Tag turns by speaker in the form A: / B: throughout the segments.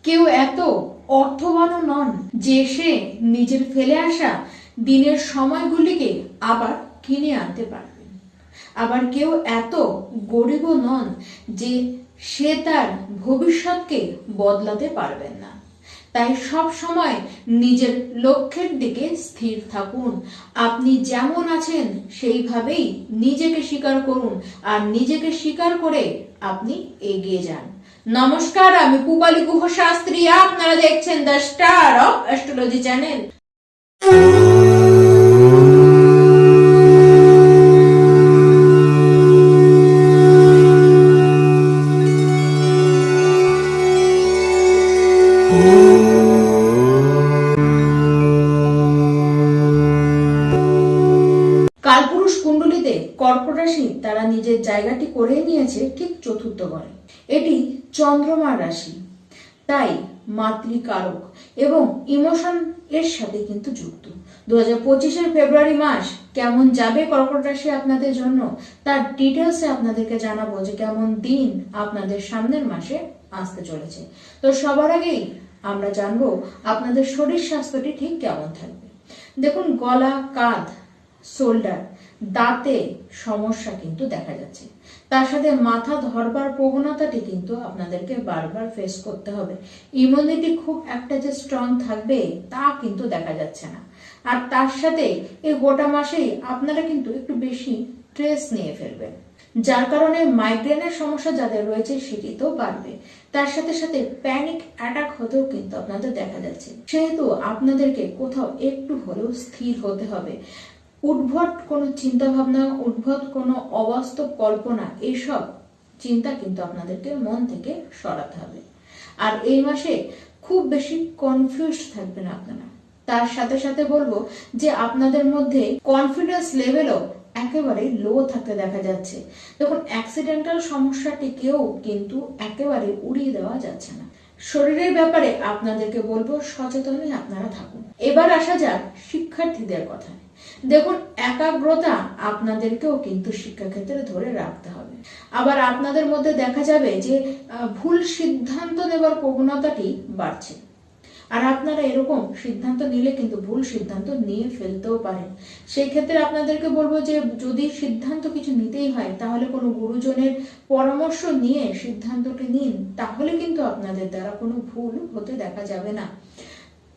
A: কেউ এত অর্থবানও নন যে সে নিজের ফেলে আসা দিনের সময়গুলিকে আবার কিনে আনতে পারবেন। আবার কেউ এত গরিবও নন যে সে তার ভবিষ্যৎকে বদলাতে পারবেন না। তাই সব সময় নিজের লক্ষ্যের দিকে স্থির থাকুন। আপনি যেমন আছেন সেইভাবেই নিজেকে স্বীকার করুন, আর নিজেকে স্বীকার করে আপনি এগিয়ে যান। নমস্কার, আমি পূবালী গুহ শাস্ত্রী। আপনারা দেখছেন the star of astrology channel. কালপুরুষ কুণ্ডলিতে কর্কট রাশি তারা নিজের জায়গাটি করে নিয়েছে ঠিক চতুর্থ ঘরে। এটি চন্দ্রমার রাশি, তাই মাতৃকারক এবং ইমোশন এর সাথে কিন্তু যুক্ত। 2025-এর ফেব্রুয়ারি মাস কেমন যাবে কর্কট রাশি আপনাদের জন্য, তার ডিটেলসে আপনাদেরকে জানাবো যে কেমন দিন আপনাদের সামনের মাসে আসতে চলেছে। তো সবার আগেই আমরা জানবো আপনাদের শরীর স্বাস্থ্যটি ঠিক কেমন থাকবে। দেখুন, গলা, কাঁধ, শোল্ডার, দাঁতে সমস্যা কিন্তু দেখা যাচ্ছে। তার সাথে মাথা ধরবার প্রবণতাটি কিন্তু আপনাদেরকে বারবার ফেস করতে হবে। ইমিউনিটি খুব একটা যে স্ট্রং থাকবে তা কিন্তু দেখা যাচ্ছে না। আর তার সাথে এই গোটা মাসেই আপনারা কিন্তু একটু বেশি স্ট্রেস নিয়ে ফেলবেন, যার কারণে মাইগ্রেনের সমস্যা যাদের রয়েছে সেটি তো বাড়বে। তার সাথে সাথে প্যানিক অ্যাটাক হতেও কিন্তু আপনাদের দেখা যাচ্ছে। সেহেতু আপনাদেরকে কোথাও একটু হলেও স্থির হতে হবে। উদ্ভট কোনো চিন্তা ভাবনা, উদ্ভট কোনো অবাস্তব কল্পনা, এইসব চিন্তা কিন্তু আপনাদেরকে মন থেকে সরাতে হবে। আর এই মাসে খুব বেশি কনফিউজড থাকবেন আপনারা। তার সাথে সাথে বলবো যে আপনাদের মধ্যে কনফিডেন্স লেভেলও একেবারে লো থাকতে দেখা যাচ্ছে। দেখুন, অ্যাক্সিডেন্টাল সমস্যাটিকেও কিন্তু একেবারে উড়িয়ে দেওয়া যাচ্ছে না। শরীরের ব্যাপারে আপনাদেরকে বলবো সচেতনই আপনারা থাকুন। এবার আসা যাক শিক্ষার্থীদের কথায়। দেখুন, একাগ্রতা আপনাদেরকেও কিন্তু শিক্ষাক্ষেত্রে ধরে রাখতে হবে। আবার আপনাদের মধ্যে দেখা যাবে যে ভুল সিদ্ধান্ত নেবার প্রবণতাটি বাড়ছে। আর আপনারা এরকম সিদ্ধান্ত নিলে কিন্তু ভুল সিদ্ধান্ত নিয়ে ফেলতেও পারেন। সেই ক্ষেত্রে আপনাদেরকে বলবো যে যদি সিদ্ধান্ত কিছু নিতেই হয় তাহলে কোনো গুরুজনের পরামর্শ নিয়ে সিদ্ধান্তটি নিন, তাহলে কিন্তু আপনাদের দ্বারা কোনো ভুল হতে দেখা যাবে না।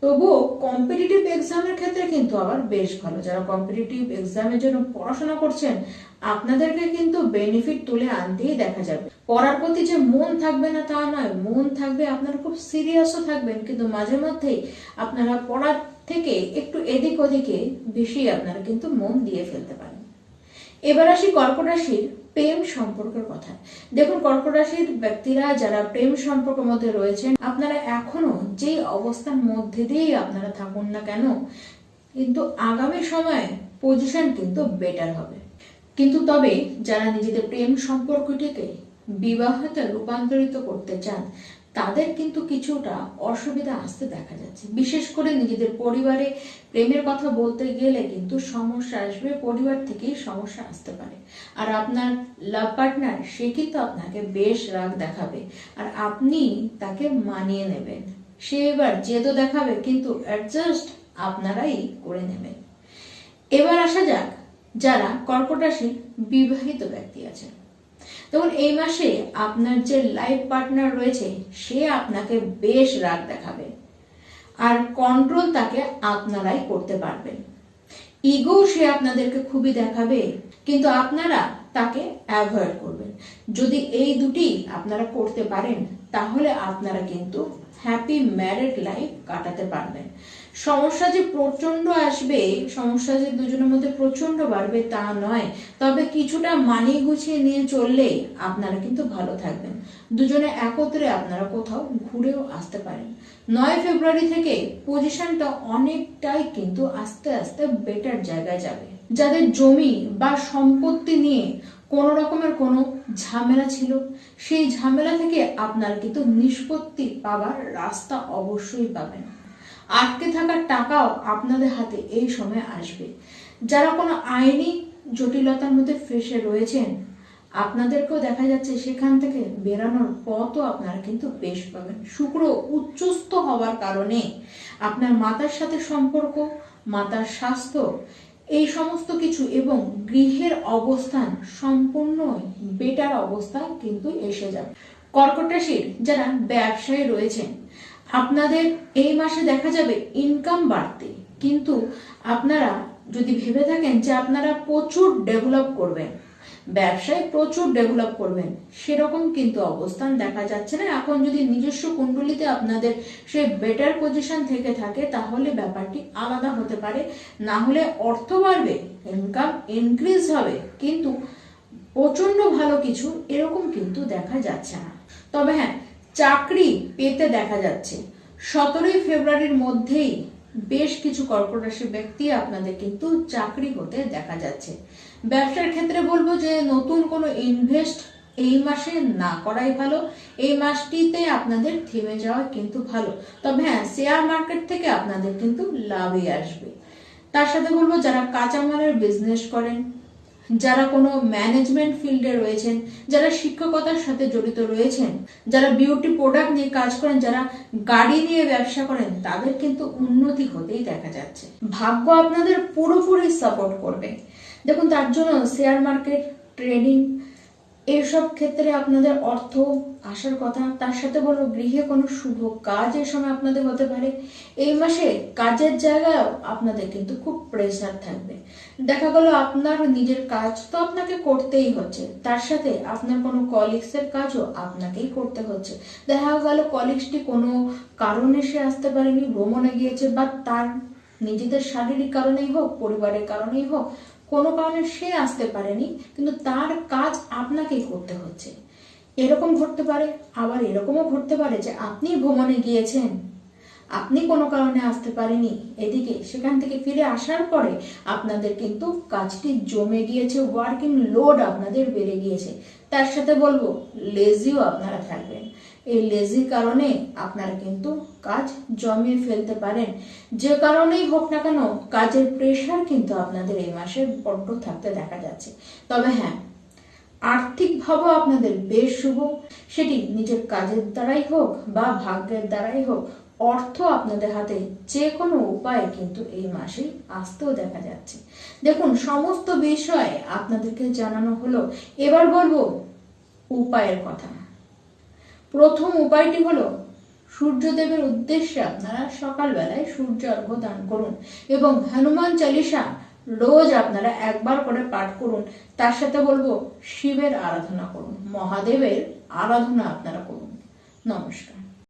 A: তবুও কম্পিটিটিভ এক্সামের ক্ষেত্রে কিন্তু আবার বেশ ভালো। যারা কম্পিটিটিভ এক্সামের জন্য পড়াশোনা করছেন আপনাদেরকে কিন্তু বেনিফিট তুলে আনতেই দেখা যাবে। পড়ার প্রতি যে মন থাকবে না তা নয়, মন থাকবে, আপনারা খুব সিরিয়াসও থাকবেন, কিন্তু মাঝে মধ্যেই আপনারা পড়ার থেকে একটু এদিক ওদিকে বেশি আপনারা কিন্তু মন দিয়ে ফেলতে পারেন। এবার আসি কর্কট রাশির প্রেম সম্পর্কের কথা। দেখুন, কর্কট রাশির ব্যক্তিরা যারা প্রেম সম্পর্কের মধ্যে রয়েছেন, আপনারা এখনো যে অবস্থার মধ্যে দিয়েই আপনারা থাকুন না কেন, কিন্তু আগামী সময়ে পজিশন কিন্তু বেটার হবে। কিন্তু তবে যারা নিজেদের প্রেম সম্পর্কটিকে বিবাহতে রূপান্তরিত করতে চান তাদের কিন্তু কিছুটা অসুবিধা আসতে দেখা যাচ্ছে। বিশেষ করে নিজেদের পরিবারে প্রেমের কথা বলতে গেলে কিন্তু সমস্যা আসবে, পরিবার থেকেই সমস্যা আসতে পারে। আর আপনার লাভ পার্টনার সে কিন্তু আপনাকে বেশ রাগ দেখাবে, আর আপনি তাকে মানিয়ে নেবেন। সে এবার জেদও দেখাবে, কিন্তু অ্যাডজাস্ট আপনারাই করে নেবেন। এবার আসা যাক যারা কর্কট রাশির বিবাহিত ব্যক্তি আছেন। তখন এই মাসে আপনার যে লাইফ পার্টনার রয়েছে সে আপনাকে বেশ রাগ দেখাবে, আর কন্ট্রোল তাকে আপনারাই করতে পারবেন। ইগো সে আপনাদেরকে খুবই দেখাবে, কিন্তু আপনারা তাকে অ্যাভয়েড করবেন। যদি এই দুটি আপনারা করতে পারেন তাহলে আপনারা কিন্তু হ্যাপি ম্যারিড লাইফ কাটাতে পারবেন। সমস্যা যে প্রচন্ড আসবে, সমস্যা যে দুজনের মধ্যে প্রচন্ড বাড়বে তা নয়, তবে কিছুটা মানিয়ে গুছিয়ে নিয়ে চললে আপনারা কিন্তু ভালো থাকবেন। দুজনে একত্রে আপনারা কোথাও ঘুরেও আসতে পারেন। 9 ফেব্রুয়ারি থেকে পজিশনটা অনেকটাই কিন্তু আস্তে আস্তে বেটার জায়গায় যাবে। যাদের জমি বা সম্পত্তি নিয়ে কোনো রকমের কোনো ঝামেলা ছিল, সেই ঝামেলা থেকে আপনারা কিন্তু নিষ্পত্তি পাওয়ার রাস্তা অবশ্যই পাবেন। আটকে থাকা টাকাও আপনাদের হাতে এই সময় আসবে। যারা কোনো আইনি জটিলতার মধ্যে ফেঁসে রয়েছেন আপনাদেরকেও দেখা যাচ্ছে সেখান থেকে বেরানোর পথও আপনারা কিন্তু বেশ পাবেন। শুক্র উচ্চস্থ হওয়ার কারণে আপনার মাতার সাথে সম্পর্ক, মাতার স্বাস্থ্য, এই সমস্ত কিছু এবং গৃহের অবস্থান সম্পূর্ণ বেটার অবস্থায় কিন্তু এসে যাবে। কর্কট রাশির যারা ব্যবসায়ী রয়েছেন, আপনাদের এই মাসে দেখা যাবে ইনকাম বাড়তে, কিন্তু আপনারা যদি ভেবে থাকেন যে আপনারা প্রচুর ডেভেলপ করবেন, ব্যবসায় প্রচুর ডেভেলপ করবেন, সেরকম কিন্তু অবস্থান দেখা যাচ্ছে না। এখন যদি নিজস্ব কুণ্ডলিতে আপনাদের সেই বেটার পজিশন থেকে থাকে তাহলে ব্যাপারটি আলাদা হতে পারে, না হলে অর্থ বাড়বে, ইনকাম ইনক্রিজ হবে, কিন্তু প্রচন্ড ভালো কিছু এরকম কিন্তু দেখা যাচ্ছে না। তবে হ্যাঁ, চাকরি পেতে দেখা যাচ্ছে 17ই ফেব্রুয়ারির মধ্যেই বেশ কিছু কর্কট রাশির ব্যক্তি আপনাদের কিন্তু চাকরি হতে দেখা যাচ্ছে। ব্যবসার ক্ষেত্রে বলবো যে নতুন কোনো ইনভেস্ট এই মাসে না করাই ভালো, এই মাসটিতে আপনাদের থেমে যাওয়া কিন্তু ভালো। তবে হ্যাঁ, শেয়ার মার্কেট থেকে আপনাদের কিন্তু লাভই আসবে। তার সাথে বলবো যারা কাঁচামালের বিজনেস করেন, যারা কোনো ম্যানেজমেন্ট ফিল্ডে রয়েছেন, যারা শিক্ষকতার সাথে জড়িত রয়েছেন, যারা বিউটি প্রোডাক্ট নিয়ে কাজ করেন, যারা গাড়ি নিয়ে ব্যবসা করেন, তাদের কিন্তু উন্নতি হতেই দেখা যাচ্ছে। ভাগ্য আপনাদের পুরোপুরি সাপোর্ট করবে। দেখুন, তার জন্য শেয়ার মার্কেট, ট্রেডিং, এইসব ক্ষেত্রে আপনাদের অর্থ আসার কথা। তার সাথে বলবো গৃহে কোনো শুভ কাজ এই সময় আপনাদের হতে পারে। এই মাসে কাজের জায়গায়ও আপনাদের কিন্তু খুব প্রেসার থাকবে। দেখা গেল আপনার নিজের কাজ তো আপনাকে করতেই হচ্ছে, তার সাথে আপনার কোনো কলিগসের কাজও আপনাকেই করতে হচ্ছে। দেখা গেল কলিগসটি কোনো কারণে সে আসতে পারেনি, ভ্রমণে গিয়েছে, বা তার নিজেদের শারীরিক কারণেই হোক, পরিবারের কারণেই হোক, কোনো কারণে সে আসতে পারেনি, কিন্তু তার কাজ আপনাকেই করতে হচ্ছে। এরকম ঘটতে পারে। আবার এরকমও ঘটতে পারে যে আপনি ভ্রমণে গিয়েছেন, আপনি কোনো কারণে আসতে পারেনি এদিকে, সেখান থেকে ফিরে আসার পরে আপনাদের কিন্তু কাজটি জমে গিয়েছে, ওয়ার্কিং লোড আপনাদের বেড়ে গিয়েছে। তার সাথে বলবো লেজিও আপনারা থাকবেন। এই লেজি কারণে আপনারা কিন্তু কাজ জমিয়ে ফেলতে পারেন। যে কারণেই হোক না কেন, কাজের প্রেশার কিন্তু আপনাদের এই মাসে বড্ড থাকতে দেখা যাচ্ছে। তবে হ্যাঁ, আর্থিকভাবেও আপনাদের বেশ শুভ। সেটি নিজের কাজের দ্বারাই হোক বা ভাগ্যের দ্বারাই হোক, অর্থ আপনাদের হাতে যে কোনো উপায়ে কিন্তু এই মাসে আসতেও দেখা যাচ্ছে। দেখুন, সমস্ত বিষয় আপনাদেরকে জানানো হলো। এবার বলবো উপায়ের কথা। প্রথম উপায়টি হলো সূর্যদেবের উদ্দেশ্যে আপনারা সকালবেলায় সূর্য অর্ঘ্য দান করুন এবং হনুমান চালিসা রোজ আপনারা একবার করে পাঠ করুন। তার সাথে বলবো শিবের আরাধনা করুন, মহাদেবের আরাধনা আপনারা করুন। নমস্কার।